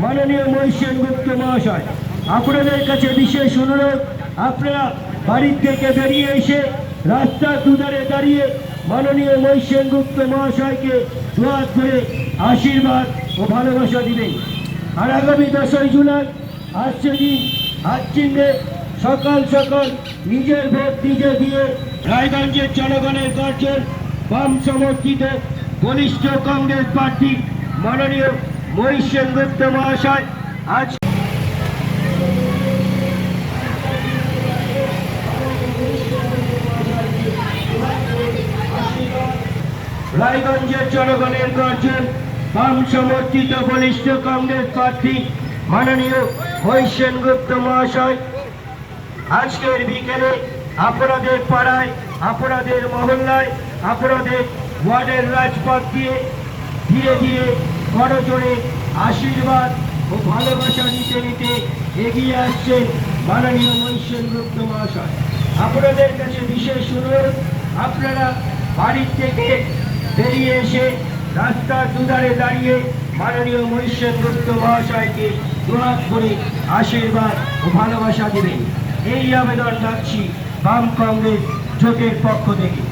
মাননীয় মহেশ সেনগুপ্ত মহাশয়, আপনাদের কাছে বিশেষ অনুরোধ, আপনারা বাড়ির থেকে বেরিয়ে এসে রাস্তার দুধারে দাঁড়িয়ে মাননীয় মহেশ সেনগুপ্ত মহাশয়কে দুহাত ধরে আশীর্বাদ ও ভালোবাসা দিবেন। আর আগামী 10ই জুলাই আসছে দিন হাত চিহ্নে সকাল সকাল নিজের ভোট নিজে দিয়ে রায়গঞ্জের জনগণের গর্জন বাম সমর্থিত বলিষ্ঠ কংগ্রেস প্রার্থী মাননীয় মহেশ সেনগুপ্ত মহাশয় আজ রায়গঞ্জের জনগণের গর্জন বাম সমর্থিত বলিষ্ঠ কংগ্রেস প্রার্থী মাননীয় মহেশ সেনগুপ্ত মহাশয় আজকের বিকেলে আপনাদের পাড়ায়, আপনাদের মহল্লায়, আপনাদের ওয়ার্ডের রাজপথ দিয়ে ধীরে ধীরে করজোড়ে আশীর্বাদ ও ভালোবাসা নিতে নিতে এগিয়ে আসছেন মাননীয় মহেশ সেনগুপ্ত মহাশয়। আপনাদের কাছে বিশেষ অনুরোধ, আপনারা বাড়ির থেকে বেরিয়ে এসে রাস্তার দুধারে দাঁড়িয়ে মাননীয় মহেশ সেনগুপ্ত মহাশয়কে দুহাত করে আশীর্বাদ ও ভালোবাসা দেবেন। এই আবেদন রাখছি বাম কংগ্রেস জোটের পক্ষ থেকে।